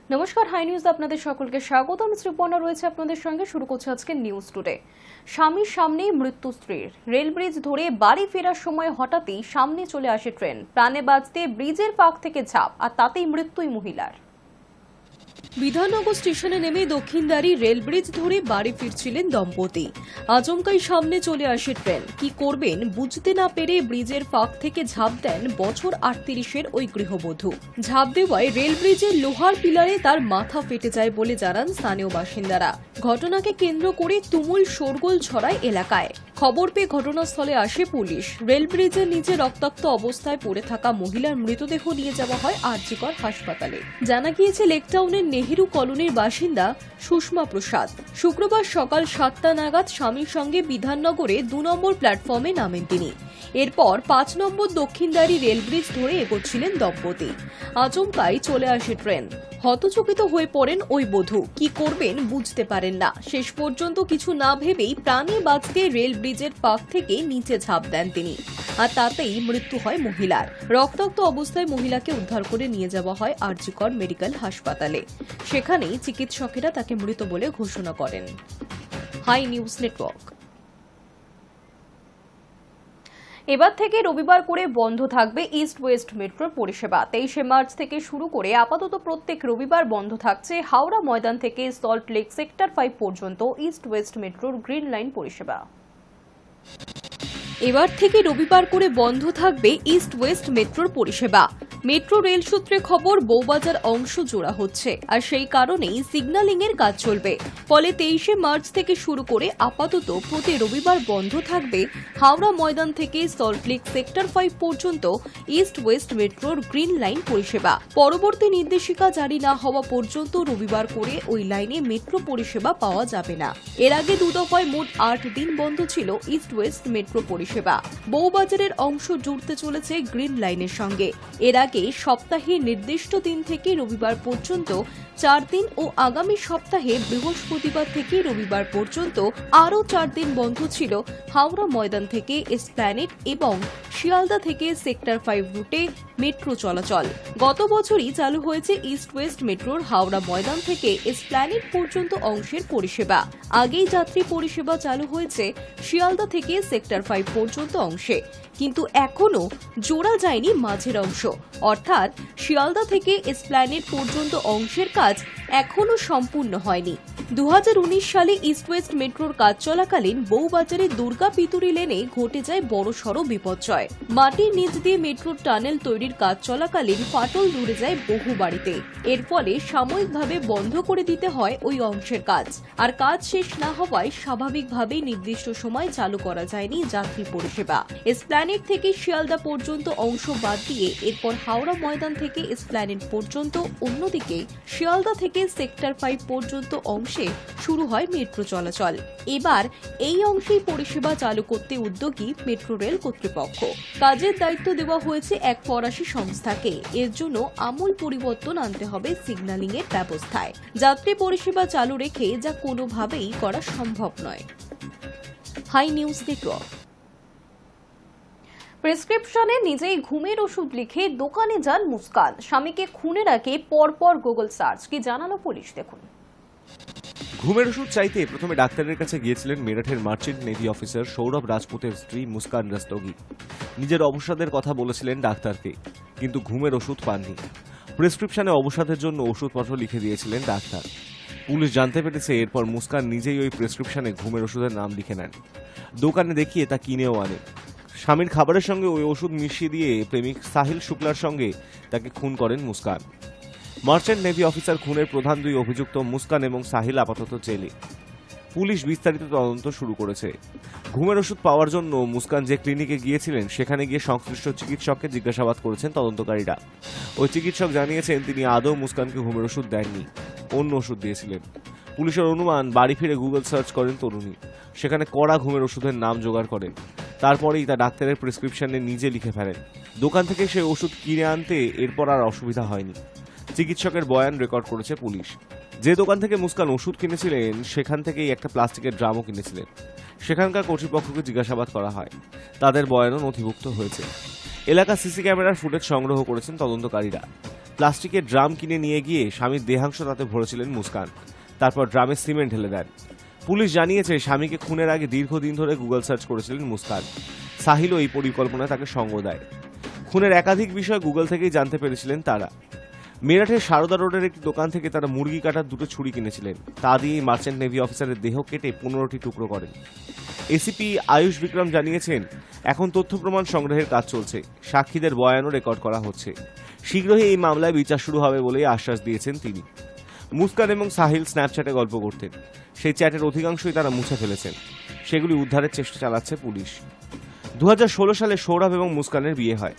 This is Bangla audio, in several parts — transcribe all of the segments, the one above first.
নমস্কার, হাই নিউজ আপনাদের সকলকে স্বাগত। আমি শ্রীপর্ণা রয়েছে আপনাদের সঙ্গে। শুরু করছে আজকে নিউজ টুডে। স্বামীর সামনেই মৃত্যু স্ত্রীর। রেল ব্রিজ ধরে বাড়ি ফেরার সময় হঠাৎই সামনে চলে আসে ট্রেন। প্রাণে বাঁচতে ব্রিজের ফাঁক থেকে ঝাঁপ, আর তাতেই মৃত্যুই মহিলার। বিধাননগর স্টেশনে নেমে দক্ষিণদ্বারী রেল ব্রিজ ধরে বাড়ি ফিরছিলেন দম্পতি। আচমকাই সামনে চলে আসে ট্রেন। কি করবেন বুঝতে না পেরে ব্রিজের ফাঁক থেকে ঝাঁপ দেন বছর 38-এর ওই গৃহবধূ। ঝাঁপ দেওয়ায় রেল ব্রিজের লোহার পিলারে তার মাথা ফেটে যায় বলে জানান স্থানীয় বাসিন্দারা। ঘটনাকে কেন্দ্র করে তুমুল শোরগোল ছড়ায় এলাকায়। খবর পেয়ে ঘটনাস্থলে আসে পুলিশ। রেল ব্রিজের নিচে রক্তাক্ত অবস্থায় পড়ে থাকা মহিলার মৃতদেহ নিয়ে যাওয়া হয় আরজিকর হাসপাতালে। জানা গিয়েছে লেকটাউনের নেহেরু কলোনির বাসিন্দা সুষমা প্রসাদ শুক্রবার সকাল 7টা নাগাদ স্বামীর সঙ্গে বিধাননগরে 2 নম্বর প্ল্যাটফর্মে নামেন তিনি। এরপর 5 নম্বর দক্ষিণদ্বারী রেল ব্রিজ ধরে এগোচ্ছিলেন দম্পতি। আচমকাই চলে আসে ট্রেন। হতচকিত হয়ে পড়েন ওই বধূ। কি করবেন বুঝতে পারেন না। শেষ পর্যন্ত কিছু না ভেবেই প্রাণে বাঁচতে রেল ব্রিজের ফাঁক থেকে নিচে ঝাঁপ দেন তিনি, আর তাতেই মৃত্যু হয় মহিলার। রক্তাক্ত অবস্থায় মহিলাকে উদ্ধার করে নিয়ে যাওয়া হয় আরজিকর মেডিকেল হাসপাতালে। সেখানেই চিকিৎসকেরা তাকে মৃত বলে ঘোষণা করেন। Hi News Network. এবার থেকে রবিবার করে বন্ধ থাকবে ইস্ট ওয়েস্ট মেট্রোর পরিষেবা। 23শে মার্চ থেকে শুরু করে আপাতত প্রত্যেক রবিবার বন্ধ থাকছে হাওড়া ময়দান থেকে সল্ট লেক সেক্টর 5 পর্যন্ত ইস্ট ওয়েস্ট মেট্রোর গ্রিন লাইন পরিষেবা। এবার থেকে রবিবার করে বন্ধ থাকবে ইস্ট ওয়েস্ট মেট্রোর পরিষেবা। মেট্রো রেল সূত্রে খবর, বউবাজার অংশ জোড়া হচ্ছে, আর সেই কারণেই সিগন্যালিং এর কাজ চলবে। ফলে 23শে মার্চ থেকে শুরু করে আপাতত প্রতি রবিবার বন্ধ থাকবে হাওড়া ময়দান থেকে সল্টলেক সেক্টর 5 পর্যন্ত ইস্ট ওয়েস্ট মেট্রোর গ্রিন লাইন পরিষেবা। পরবর্তী নির্দেশিকা জারি না হওয়া পর্যন্ত রবিবার করে ওই লাইনে মেট্রো পরিষেবা পাওয়া যাবে না। এর আগে 2 দফায় মোট 8 দিন বন্ধ ছিল ইস্ট ওয়েস্ট মেট্রো পরিষেবা। বউবাজারের অংশ জুড়তে চলেছে গ্রিন লাইনের সঙ্গে। এর আগে সপ্তাহে নির্দিষ্ট দিন থেকে রবিবার পর্যন্ত 4 দিন ও আগামী সপ্তাহে বৃহস্পতিবার থেকে রবিবার পর্যন্ত আরও 4 দিন বন্ধ ছিল হাওড়া ময়দান থেকে এসপ্ল্যানেড এবং শিয়ালদা থেকে সেক্টর 5 রুটে মেট্রো চলাচল। গত বছরই চালু হয়েছে ইস্ট ওয়েস্ট মেট্রোর হাওড়া ময়দান থেকে এসপ্ল্যানেড পর্যন্ত অংশের পরিষেবা। আগেই যাত্রী পরিষেবা চালু হয়েছে শিয়ালদা থেকে সেক্টর 5 পর্যন্ত অংশে, কিন্তু এখনো জোড়া যায়নি মাঝের অংশ, অর্থাৎ শিয়ালদা থেকে এসপ্ল্যানেড পর্যন্ত অংশের কাজ এখনো সম্পূর্ণ হয়নি। 2019 সালে ইস্ট ওয়েস্ট মেট্রোর কাজ চলাকালীন বউবাজারে দুর্গা পিতুরি লেনে ঘটে যায় বড়সড় বিপর্যয়। মাটির নিচ দিয়ে মেট্রোর টানেল তৈরির কাজ চলাকালীন ফাটল ধরে যায় বহু বাড়িতে। এর ফলে সাময়িকভাবে বন্ধ করে দিতে হয় ওই অংশের কাজ। আর কাজ শেষ না হওয়ায় স্বাভাবিকভাবেই নির্দিষ্ট সময় চালু করা যায়নি যাত্রী পরিষেবা। এসপ্ল্যানেড থেকে শিয়ালদা পর্যন্ত অংশ বাদ দিয়ে এরপর হাওড়া ময়দান থেকে এসপ্ল্যানেড পর্যন্ত, অন্যদিকে শিয়ালদা থেকে সেক্টর 5 পর্যন্ত অংশে শুরু হয় মেট্রো চলাচল। এবার এই অংশেই পরিষেবা চালু করতে উদ্যোগী মেট্রো রেল কর্তৃপক্ষ। কাজের দায়িত্ব দেওয়া হয়েছে এক ফরাসি সংস্থাকে। এর জন্য আমূল পরিবর্তন আনতে হবে সিগন্যালিং এর ব্যবস্থায়। যাত্রী পরিষেবা চালু রেখে যা কোনোভাবেই করা সম্ভব নয়। High News network. প্রেসক্রিপশনে নিজেই ঘুমের ওষুধ লিখে দোকানে যান মুস্কান। স্বামীকে খুনের আগে পরপর গুগল সার্চ। কি জানালো পুলিশ, দেখুন। ঘুমের ওষুধ চাইতে প্রথমে ডাক্তারের কাছে গিয়েছিলেন মেরঠের মার্চেন্ট নেভি অফিসার সৌরভ রাজপুতের স্ত্রী মুস্কান রস্তগি। নিজের অবসাদের কথা বলেছিলেন ডাক্তারকে, কিন্তু ঘুমের ওষুধ পাননি। প্রেসক্রিপশনে অবসাদের জন্য ওষুধপত্র লিখে দিয়েছিলেন ডাক্তার। পুলিশ জানতে পেরেছে এরপর মুস্কান নিজেই ওই প্রেসক্রিপশনে ঘুমের ওষুধের নাম লিখে নেন। দোকানে দেখিয়ে তা কিনেও আনে। স্বামীর খাবারের সঙ্গে ওই ওষুধ মিশিয়ে দিয়ে প্রেমিক সাহিল শুক্লার সঙ্গে তাকে খুন করেন মুস্কান। মার্চেন্ট নেভি অফিসার খুনের প্রধান 2 অভিযুক্ত মুস্কান এবং সাহিল আপাতত জেলে। পুলিশ বিস্তারিত তদন্ত শুরু করেছে। ঘুমের ওষুধ পাওয়ার জন্য মুস্কান যে ক্লিনিকে গিয়েছিলেন সেখানে গিয়ে সংশ্লিষ্ট চিকিৎসককে জিজ্ঞাসাবাদ করেছেন তদন্তকারীরা। ওই চিকিৎসক জানিয়েছেন তিনি আদৌ মুস্কানকে ঘুমের ওষুধ দেননি, অন্য ওষুধ দিয়েছিলেন। পুলিশের অনুমান বাড়ি ফিরে গুগল সার্চ করেন তরুণী। সেখানে কড়া ঘুমের ওষুধের নাম জোগাড় করেন। তারপরেই তা ডাক্তারের প্রেসক্রিপশনে নিজে লিখে ফেলেন। দোকান থেকে সেই ওষুধ কিনে আনতে এরপর আর অসুবিধা হয়নি। চিকিৎসকের বয়ান রেকর্ড করেছে পুলিশ। যে দোকান থেকে মুস্কান ওষুধ কিনেছিলেন সেখান থেকেই একটা প্লাস্টিকের ড্রামও কিনেছিলেন। সেখানকার কর্তৃপক্ষকে জিজ্ঞাসাবাদ করা হয়। তাদের বয়ানও নথিভুক্ত হয়েছে। এলাকা সিসি ক্যামেরার ফুটেজ সংগ্রহ করেছেন তদন্তকারীরা। প্লাস্টিকের ড্রাম কিনে নিয়ে গিয়ে স্বামীর দেহাংশ তাতে ভরেছিলেন মুস্কান। তারপর ড্রামে সিমেন্ট ঢেলে দেন। পুলিশ জানিয়েছে স্বামীকে খুনের আগে দীর্ঘদিন ধরে গুগল সার্চ করেছিলেন মুস্কান। সাহিলও এই পরিকল্পনায় তাকে সঙ্গ দেয়। খুনের একাধিক বিষয় গুগল থেকেই জানতে পেরেছিলেন তারা। মেরাঠের সারদা রোডের একটি দোকান থেকে তারা মুরগি কাটার 2টো ছুরি কিনেছিলেন। তা দিয়েই মার্চেন্ট নেভি অফিসারের দেহ কেটে 15টি টুকরো করেন। এসিপি আয়ুষ বিক্রম জানিয়েছেন, এখন তথ্য প্রমাণ সংগ্রহের কাজ চলছে, সাক্ষীদের বয়ানও রেকর্ড করা হচ্ছে। শীঘ্রই এই মামলায় বিচার শুরু হবে বলেই আশ্বাস দিয়েছেন তিনি। মুস্কান এবং সাহিল স্ন্যাপচ্যাটে গল্প করতেন। সেই চ্যাটের অধিকাংশই তারা মুছে ফেলেছেন। সেগুলি উদ্ধারের চেষ্টা চালাচ্ছে পুলিশ। 2016 সালে সৌরভ এবং মুস্কানের বিয়ে হয়।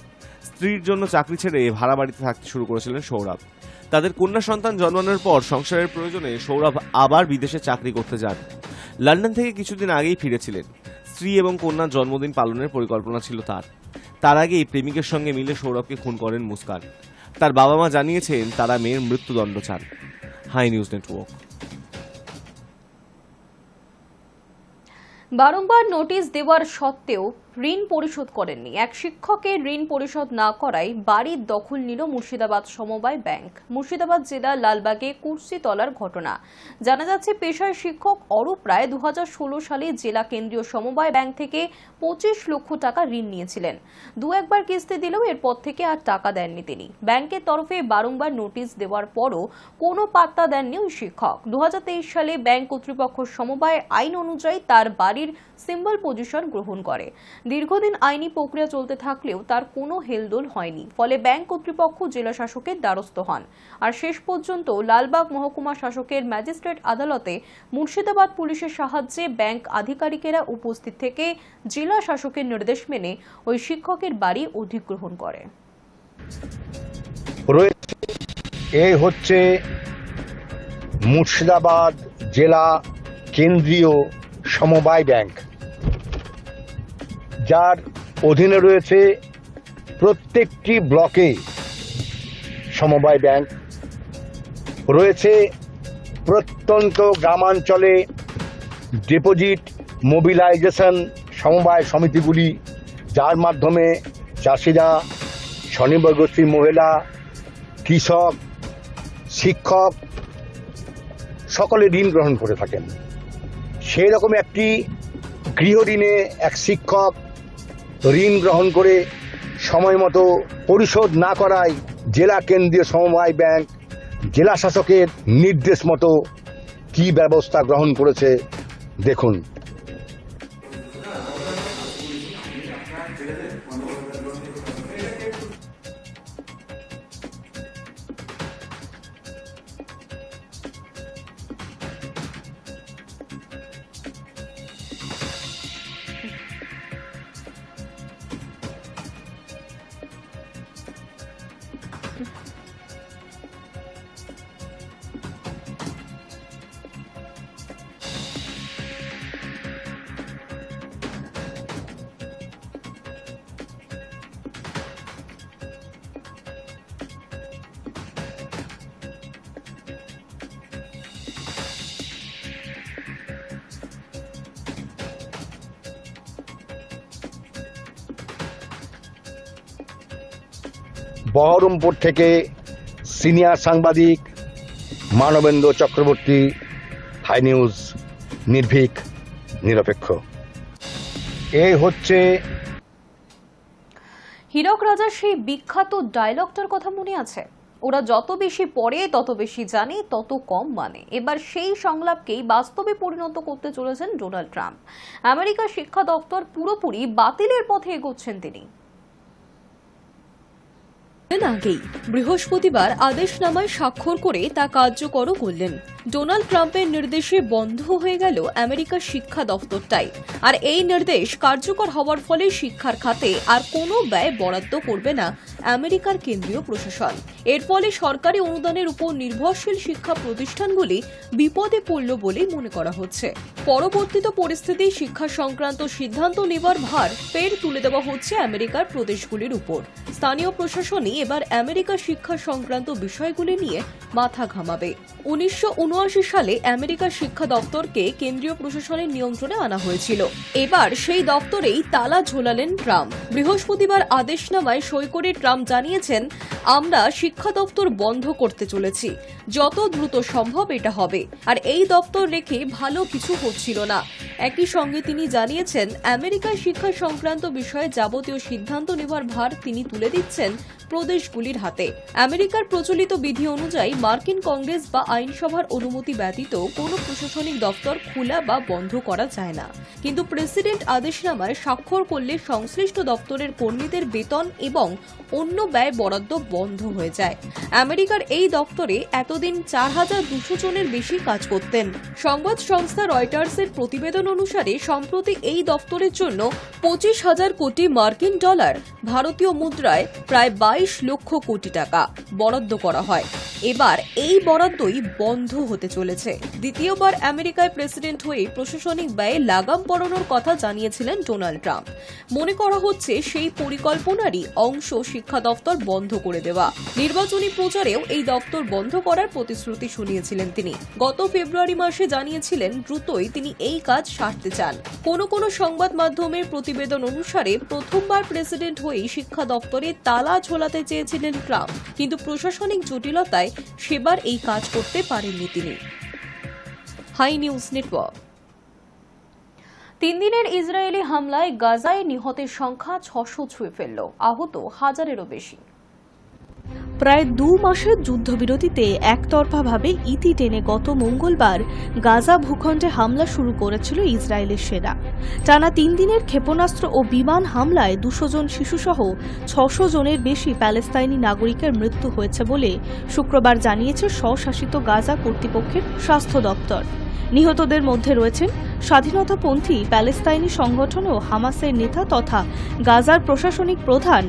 স্ত্রীর জন্য চাকরি ছেড়ে ভাড়া বাড়িতে থাকতে শুরু করেছিলেন সৌরভ। তাদের কন্যা সন্তান জন্মানোর পর সংসারের প্রয়োজনে সৌরভ আবার বিদেশে চাকরি করতে যান। লন্ডন থেকে কিছুদিন আগেই ফিরেছিলেন। স্ত্রী এবং কন্যার জন্মদিন পালনের পরিকল্পনা ছিল তার আগেই প্রেমিকের সঙ্গে মিলে সৌরভকে খুন করেন মুস্কান। তার বাবা মা জানিয়েছেন তারা মেয়ের মৃত্যুদণ্ড চান। Hi News Network. বারংবার নোটিশ দেওয়ার সত্ত্বেও ঋণ পরিশোধ করেননি এক শিক্ষকের ঋণ পরিশোধ না করায় বাড়ির দখল নিল মুর্শিদাবাদ সমবায় ব্যাংক। মুর্শিদাবাদ জেলার লালবাগে কুর্সিতলার ঘটনা। জানা যাচ্ছে, পেশায় শিক্ষক অরূপ রায় 2016 সালে জেলা কেন্দ্রীয় সমবায় ব্যাংক থেকে 25 লক্ষ টাকা ঋণ নিয়েছিলেন। একবার কিস্তি দিলেও এরপর থেকে আর টাকা দেননি তিনি। ব্যাংকের তরফে বারংবার নোটিশ দেওয়ার পরও কোনো পাত্তা দেননি ওই শিক্ষক। 2023 সালে ব্যাংক কর্তৃপক্ষ সমবায় আইন অনুযায়ী তার বাড়ির সিম্বল পজিশন গ্রহণ করে। দীর্ঘদিন আইনি প্রক্রিয়া চলতে থাকলেও তার কোনো হেলদোল হয়নি। ফলে ব্যাংক কর্তৃপক্ষ জেলা শাসকের দ্বারস্থ হন। আর শেষ পর্যন্ত লালবাগ মহকুমা শাসকের ম্যাজিস্ট্রেট আদালতে মুর্শিদাবাদ পুলিশের সাহায্যে ব্যাংক আধিকারিকেরা উপস্থিত থেকে জেলা শাসকের নির্দেশ মেনে ওই শিক্ষকের বাড়ি অধিগ্রহণ করে। এই হচ্ছে মুর্শিদাবাদ জেলা কেন্দ্রীয় সমবায় ব্যাংক, যার অধীনে রয়েছে প্রত্যেকটি ব্লকে সমবায় ব্যাংক রয়েছে। প্রত্যন্ত গ্রামাঞ্চলে ডিপোজিট মোবিলাইজেশন সমবায় সমিতিগুলি, যার মাধ্যমে চাষিরা, স্বনির্ভর গোষ্ঠীর মহিলা, কৃষক, শিক্ষক সকলে ঋণ গ্রহণ করে থাকেন। সেই রকম একটি গৃহ ঋণে এক শিক্ষক ঋণ গ্রহণ করে সময় মতো পরিশোধ না করায় জেলা কেন্দ্রীয় সমবায় ব্যাংক জেলা শাসকের নির্দেশ মতো কি ব্যবস্থা গ্রহণ করেছে দেখুন। বহরমপুর থেকে সিনিয়র সাংবাদিক মানবেন্দ্র চক্রবর্তী, হাই নিউজ, নির্ভীক, নিরপেক্ষ। এই হচ্ছে হীরক রাজার সেই বিখ্যাত ডায়লগটার কথা মনে আছে? ওরা যত বেশি পড়ে তত বেশি জানে, তত কম মানে। এবার সেই সংলাপকেই বাস্তবে পরিণত করতে চলেছেন ডোনাল্ড ট্রাম্প। আমেরিকার শিক্ষা দপ্তর পুরোপুরি বাতিলের পথে এগোচ্ছেন তিনি। আগেই বৃহস্পতিবার আদেশনামায় স্বাক্ষর করে তা কার্যকরও করলেন। ডোনাল্ড ট্রাম্পের নির্দেশে বন্ধ হয়ে গেল আমেরিকার শিক্ষা দফতরটাই। আর এই নির্দেশ কার্যকর হওয়ার ফলে শিক্ষার খাতে আর কোনো ব্যয় বরাদ্দ করবে না আমেরিকার কেন্দ্রীয় প্রশাসন। এর ফলে সরকারি অনুদানের উপর নির্ভরশীল শিক্ষা প্রতিষ্ঠানগুলি বিপদে পড়ল বলেই মনে করা হচ্ছে। পরবর্তীত পরিস্থিতি শিক্ষা সংক্রান্ত সিদ্ধান্ত নেবার ভার ফের তুলে দেওয়া হচ্ছে আমেরিকার প্রদেশগুলির উপর। স্থানীয় প্রশাসনই এবার আমেরিকার শিক্ষা সংক্রান্ত বিষয়গুলি নিয়ে মাথা ঘামাবে। 1979 সালে আমেরিকার শিক্ষা দপ্তরকে কেন্দ্রীয় প্রশাসনের নিয়ন্ত্রণে আনা হয়েছিল। এবার সেই দপ্তরেই তালা ঝোলালেন ট্রাম্প। বৃহস্পতিবার আদেশনামায় সই করে ট্রাম্প ট্রাম্প জানিয়েছেন, আমরা শিক্ষা দপ্তর বন্ধ করতে চলেছি, যত দ্রুত সম্ভব এটা হবে, আর এই দপ্তর রেখে ভালো কিছু হচ্ছিল না। একই সঙ্গে তিনি জানিয়েছেন, আমেরিকায় শিক্ষা সংক্রান্ত বিষয়ে যাবতীয় সিদ্ধান্ত নেওয়ার ভার তিনি তুলে দিচ্ছেন প্রদেশগুলির হাতে। আমেরিকার প্রচলিত বিধি অনুযায়ী মার্কিন কংগ্রেস বা আইনসভার অনুমতি ব্যতীত কোনো প্রশাসনিক দপ্তর খোলা বা বন্ধ করা যায় না, কিন্তু প্রেসিডেন্ট আদেশনামায় স্বাক্ষর করলে সংশ্লিষ্ট দপ্তরের কর্মীদের বেতন এবং অন্য ব্যয় বরাদ্দ বন্ধ হয়ে যায়। আমেরিকার এই দপ্তরে এতদিন 4200 জনের বেশি কাজ করতেন। সংবাদ সংস্থা রয়টার্সের প্রতিবেদন অনুসারে সম্প্রতি এই দপ্তরের জন্য 25,000 কোটি মার্কিন ডলার, ভারতীয় মুদ্রায় প্রায় 22 লক্ষ কোটি টাকা বরাদ্দ করা হয়। এবার এই বরাদ্দই বন্ধ হতে চলেছে। দ্বিতীয়বার আমেরিকায় প্রেসিডেন্ট হয়ে প্রশাসনিক ব্যয়ে লাগাম পড়ানোর কথা জানিয়েছিলেন ডোনাল্ড ট্রাম্প। মনে করা হচ্ছে সেই পরিকল্পনারই অংশ শিক্ষা দপ্তর বন্ধ করে দেওয়া। নির্বাচনী প্রচারেও এই দপ্তর বন্ধ করার প্রতিশ্রুতি শুনিয়েছিলেন তিনি। গত ফেব্রুয়ারি মাসে জানিয়েছিলেন দ্রুতই তিনি এই কাজ সারতে চান। কোনো সংবাদ মাধ্যমের প্রতিবেদন অনুসারে প্রথমবার প্রেসিডেন্ট হয়ে শিক্ষা দপ্তরে তালা ঝোলাতে চেয়েছিলেন ট্রাম্প, কিন্তু প্রশাসনিক জটিলতায় সেবার এই কাজ করতে পারেননি তিনি। High News network. 3 দিনের ইসরায়েলি হামলায় গাজায় নিহতের সংখ্যা 600 ছুঁয়ে ফেলল, আহত 1000-এরও বেশি। প্রায় 2 মাসের যুদ্ধবিরতিতে একতরফাভাবে ইতি টেনে গত মঙ্গলবার গাজা ভূখণ্ডে হামলা শুরু করেছিল ইসরায়েলের সেনা। টানা 3 দিনের ক্ষেপণাস্ত্র ও বিমান হামলায় 200 জন শিশুসহ 600 জনের বেশি প্যালেস্তাইনি নাগরিকের মৃত্যু হয়েছে বলে শুক্রবার জানিয়েছে স্বশাসিত গাজা কর্তৃপক্ষের স্বাস্থ্য দপ্তর। নিহতদের মধ্যে রয়েছেন স্বাধীনতাপন্থী প্যালেস্তাইনি সংগঠন ও হামাসের নেতা তথা গাজার প্রশাসনিক প্রধান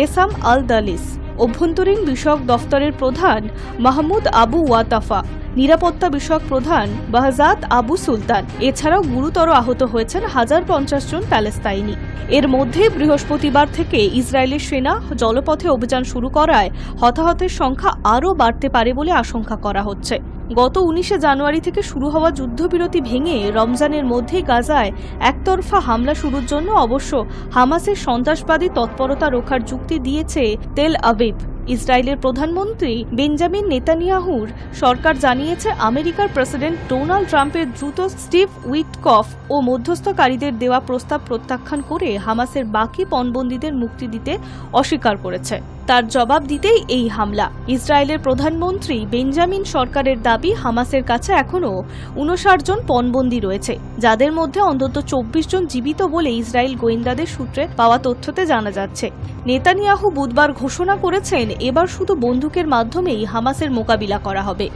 এসাম আল দালিস, অভ্যন্তরীণ বিষয়ক দফতরের প্রধান মাহমুদ আবু ওয়াতাফা, নিরাপত্তা বিষয়ক প্রধান বাহজাত আবু সুলতান। এছাড়াও গুরুতর আহত হয়েছেন 1050 জন প্যালেস্তাইনি। এর মধ্যে বৃহস্পতিবার থেকে ইসরায়েলের সেনা জলপথে অভিযান শুরু করায় হতাহতের সংখ্যা আরও বাড়তে পারে বলে আশঙ্কা করা হচ্ছে। গত 19 জানুয়ারি থেকে শুরু হওয়া যুদ্ধবিরতি ভেঙে রমজানের মধ্যেই গাজায় একতরফা হামলা শুরুর জন্য অবশ্য হামাসের সন্ত্রাসবাদী তৎপরতা রক্ষার যুক্তি দিয়েছে তেল আবিব। ইসরায়েলের প্রধানমন্ত্রী বেঞ্জামিন নেতানিয়াহুর সরকার জানিয়েছে আমেরিকার প্রেসিডেন্ট ডোনাল্ড ট্রাম্পের দ্রুত স্টিভ উইটকফ ও মধ্যস্থকারীদের দেওয়া প্রস্তাব প্রত্যাখ্যান করে হামাসের বাকি পণবন্দীদের মুক্তি দিতে অস্বীকার করেছে। তার জবাব দিতেই এই হামলা। ইসরায়েলের প্রধানমন্ত্রী বেঞ্জামিন সরকারের দাবি, হামাসের কাছে এখনও 59 জন পণবন্দী রয়েছে, যাদের মধ্যে অন্তত 24 জন জীবিত বলে ইসরায়েল গোয়েন্দাদের সূত্রে পাওয়া তথ্যতে জানা যাচ্ছে। নেতানিয়াহু বুধবার ঘোষণা করেছেন এবার শুধু বন্দুকের মাধ্যমেই হামাসের মোকাবিলা করা হবে।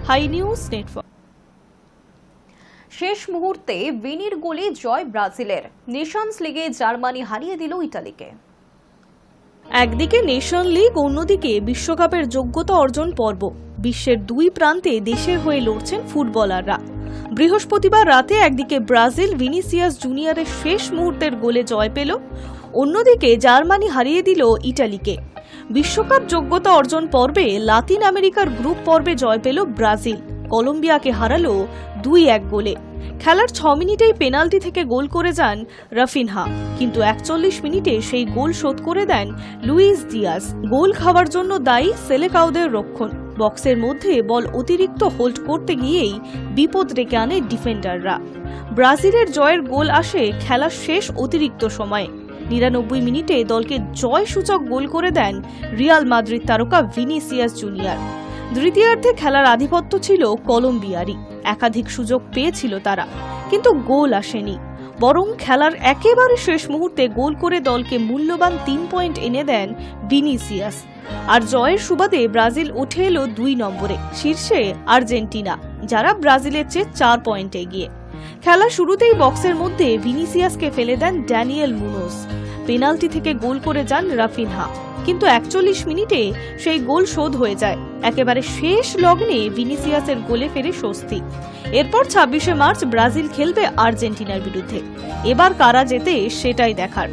Hi News Network. শেষ মুহূর্তে ভিনির গোলে জয় ব্রাজিলের। নেশনস লিগে জার্মানি হারিয়ে দিল ইতালিকে। একদিকে নেশন লিগ, অন্যদিকে বিশ্বকাপের যোগ্যতা অর্জন পর্ব। বিশ্বের 2 প্রান্তে দেশের হয়ে লড়ছেন ফুটবলাররা। বৃহস্পতিবার রাতে একদিকে ব্রাজিল ভিনিসিয়াস জুনিয়রের শেষ মুহূর্তের গোলে জয় পেল, অন্যদিকে জার্মানি হারিয়ে দিল ইটালিকে। বিশ্বকাপ যোগ্যতা অর্জন পর্বে লাতিন আমেরিকার গ্রুপ পর্বে জয় পেল ব্রাজিল, কলম্বিয়াকে হারালো 2-1 গোলে। খেলার 6 মিনিটেই পেনাল্টি থেকে গোল করে যান রাফিনহা, কিন্তু 41 মিনিটে সেই গোল শোধ করে দেন লুইস দিয়াজ। গোল খাওয়ার জন্য দায়ী সেলেকাউদের রক্ষণ। বক্সের মধ্যে বল অতিরিক্ত হোল্ড করতে গিয়েই বিপদ ডেকে আনে ডিফেন্ডাররা। ব্রাজিলের জয়ের গোল আসে খেলার শেষ অতিরিক্ত সময়ে। 99 মিনিটে দলকে জয়সূচক গোল করে দেন রিয়াল মাদ্রিদ তারকা ভিনিসিয়াস জুনিয়র। দ্বিতীয়ার্ধে খেলার আধিপত্য ছিল কলম্বিয়ারই। একাধিক সুযোগ পেয়েছিল তারা, কিন্তু গোল আসেনি। বরং খেলার একেবারে শেষ মুহূর্তে গোল করে দলকে মূল্যবান 3 পয়েন্ট এনে দেন ভিনিসিয়াস। আর জয়ের সুবাদে ব্রাজিল উঠে এলো 2 নম্বরে। শীর্ষে আর্জেন্টিনা, যারা ব্রাজিলের চেয়ে 4 পয়েন্ট এগিয়ে। খেলা শুরুতেই বক্সের মধ্যে ভিনিসিয়াসকে ফেলে দেন ড্যানিয়েল মুনোজ। পেনাল্টি থেকে গোল করে যান রাফিনহা, কিন্তু 41 মিনিটে সেই গোল শোধ হয়ে যায়। একেবারে শেষ লগ্নে ভিনিসিয়াসের গোলে ফেরে স্বস্তি। এরপর 26 মার্চ ব্রাজিল খেলবে আর্জেন্টিনার বিরুদ্ধে। এবার কারা জেতে সেটাই দেখার।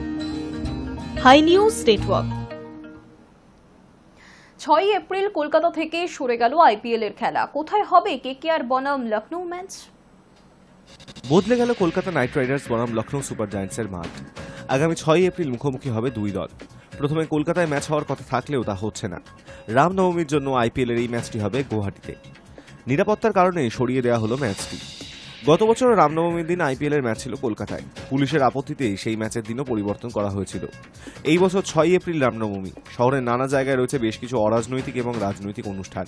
Hi News Network. 6 April Kolkata থেকে সরে গেল আইপিএল এর খেলা। কোথায় হবে কেকেআর বনাম লখনৌ ম্যাচ? বদলে গেল কলকাতা নাইট রাইডার্স বনাম লখনৌ সুপার জায়ান্টসের মাঠ। আগামী 6 এপ্রিল মুখোমুখি হবে দুই দল। প্রথমে কলকাতায় ম্যাচ হওয়ার কথা থাকলেও তা হচ্ছে না। রামনবমীর জন্য আইপিএলের এই ম্যাচটি হবে গুয়াহাটিতে। নিরাপত্তার কারণে সরিয়ে দেওয়া হলো ম্যাচটি। গত বছর রামনবমীর দিন আইপিএলের ম্যাচ ছিল কলকাতায়। পুলিশের আপত্তিতে সেই ম্যাচের দিনও পরিবর্তন করা হয়েছিল। এই বছর 6 এপ্রিল রামনবমী। শহরের নানা জায়গায় রয়েছে বেশ কিছু অরাজনৈতিক এবং রাজনৈতিক অনুষ্ঠান।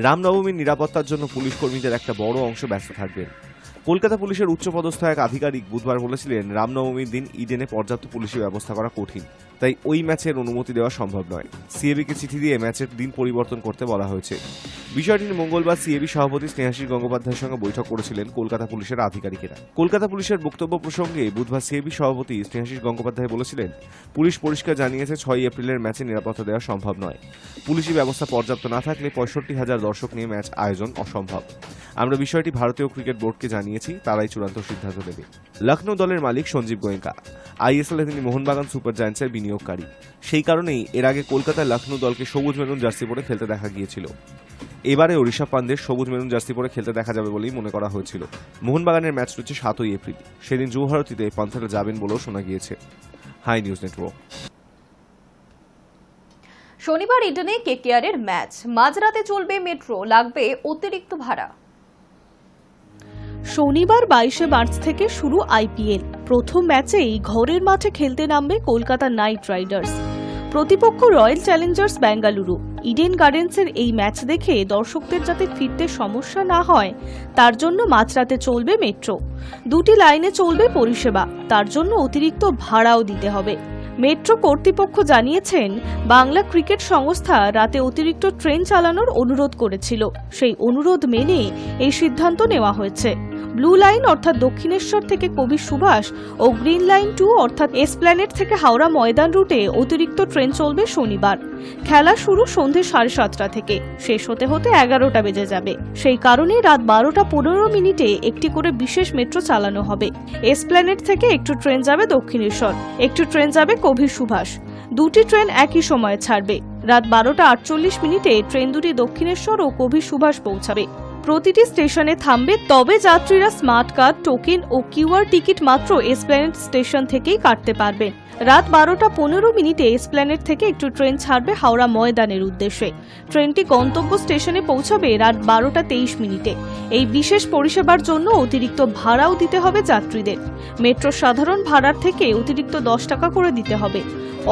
রামনবমীর নিরাপত্তার জন্য পুলিশ কর্মীদের একটা বড় অংশ ব্যস্ত থাকবেন। কলকাতা পুলিশের উচ্চপদস্থ এক আধিকারিক বুধবার বলেছিলেন, রামনবমীর দিন ইডেনে পর্যাপ্ত পুলিশি ব্যবস্থা করা কঠিন, তাই ওই ম্যাচের অনুমতি দেওয়া সম্ভব নয়। সিএবিকে চিঠি দিয়ে ম্যাচের দিন পরিবর্তন করতে বলা হয়েছে। বিষয়টি নিয়ে মঙ্গলবার সিএবি সভাপতি স্নেহাশিস গঙ্গোপাধ্যায়ের সঙ্গে বৈঠক করেছিলেন কলকাতা পুলিশের আধিকারিকেরা। কলকাতা পুলিশের বক্তব্য প্রসঙ্গে বুধবার সিএবি সভাপতি স্নেহাশিস গঙ্গোপাধ্যায় বলেছিলেন, পুলিশ পরিষ্কার জানিয়েছে 6 এপ্রিলের ম্যাচে নিরাপত্তা দেওয়া সম্ভব নয়। পুলিশি ব্যবস্থা পর্যাপ্ত না থাকলে 65,000 দর্শক নিয়ে ম্যাচ আয়োজন অসম্ভব। আমরা বিষয়টি ভারতীয় ক্রিকেট বোর্ডকে জানিয়েছি, তারাই চূড়ান্ত সিদ্ধান্ত নেবে। লখনৌ দলের মালিক সঞ্জীব গোয়েঙ্কা। আইএসএলে তিনি মোহনবাগান সুপার জায়ান্টসের বিনিয়োগকারী। সেই কারণেই এর আগে কলকাতায় লখনৌ দলকে সবুজ মেরুন জার্সি পরে খেলতে দেখা গিয়েছিল। এবারে ঋষভ পান্ডের সবুজ মেরুন জার্সি পরে খেলতে দেখা যাবে বলেই মনে করা হয়েছিল। মোহনবাগানের ম্যাচ রয়েছে 7 এপ্রিল। সেদিন যুবভারতীতে পান্থারা যাবেন বলেও শোনা গিয়েছে। Hi News Network. শনিবার ইডেনে কেকেআরের ম্যাচ। মাঝরাতে চলবে মেট্রো, লাগবে অতিরিক্ত ভাড়া। শনিবার 22 মার্চ থেকে শুরু আইপিএল। প্রথম ম্যাচেই ঘরের মাঠে খেলতে নামবে কলকাতা নাইট রাইডার্স। প্রতিপক্ষ রয়্যাল চ্যালেঞ্জার্স বেঙ্গালুরু। ইডেন গার্ডেন্সের এই ম্যাচ দেখে দর্শকদের যাতে ফিরতে সমস্যা না হয় তার জন্য মাঝরাতে চলবে মেট্রো। দুটি লাইনে চলবে পরিষেবা, তার জন্য অতিরিক্ত ভাড়াও দিতে হবে। মেট্রো কর্তৃপক্ষ জানিয়েছেন, বাংলা ক্রিকেট সংস্থা রাতে অতিরিক্ত ট্রেন চালানোর অনুরোধ করেছিল। সেই অনুরোধ মেনে এই সিদ্ধান্ত নেওয়া হয়েছে। ব্লু লাইন অর্থাৎ দক্ষিণেশ্বর থেকে কবি সুভাষ ও গ্রিন লাইন 2 অর্থাৎ এসপ্ল্যানেড থেকে হাওড়া ময়দান রুটে অতিরিক্ত ট্রেন চলবে শনিবার। খেলা শুরু সন্ধে 7:30 থেকে, শেষ হতে হতে 11টা বেজে যাবে। সেই কারণে রাত 12:15 একটি করে বিশেষ মেট্রো চালানো হবে। এসপ্ল্যানেড থেকে একটু ট্রেন যাবে দক্ষিণেশ্বর, একটু ট্রেন যাবে কবি সুভাষ। দুটি ট্রেন একই সময়ে ছাড়বে। রাত 12:48 ট্রেন দুটি দক্ষিণেশ্বর ও কবি সুভাষ পৌঁছাবে। প্রতিটি স্টেশনে থামবে, তবে যাত্রীরা স্মার্ট কার্ড, টোকেন ও কিউআর টিকিট মাত্র এসপ্ল্যানেড স্টেশন থেকেই কাটতে পারবেন। রাত 12:15 এসপ্ল্যানেড থেকে একটু ট্রেন ছাড়বে হাওড়া ময়দানের উদ্দেশ্যে। ট্রেনটি গন্তব্য স্টেশনে পৌঁছাবে রাত 12:23। এই বিশেষ পরিষেবার জন্য অতিরিক্ত ভাড়াও দিতে হবে যাত্রীদের। মেট্রো সাধারণ ভাড়ার থেকে অতিরিক্ত 10 টাকা করে দিতে হবে।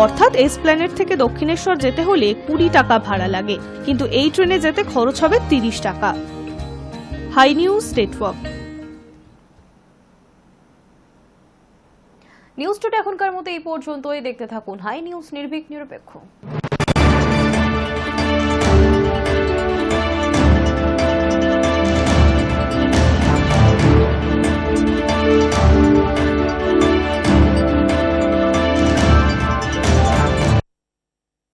অর্থাৎ এসপ্ল্যানেড থেকে দক্ষিণেশ্বর যেতে হলে 20 টাকা ভাড়া লাগে, কিন্তু এই ট্রেনে যেতে খরচ হবে 30 টাকা। Hi News Network. News today এখনকার মতো এই পর্যন্তই। দেখতে থাকুন হাই নিউজ, নির্ভীক নিরপেক্ষ।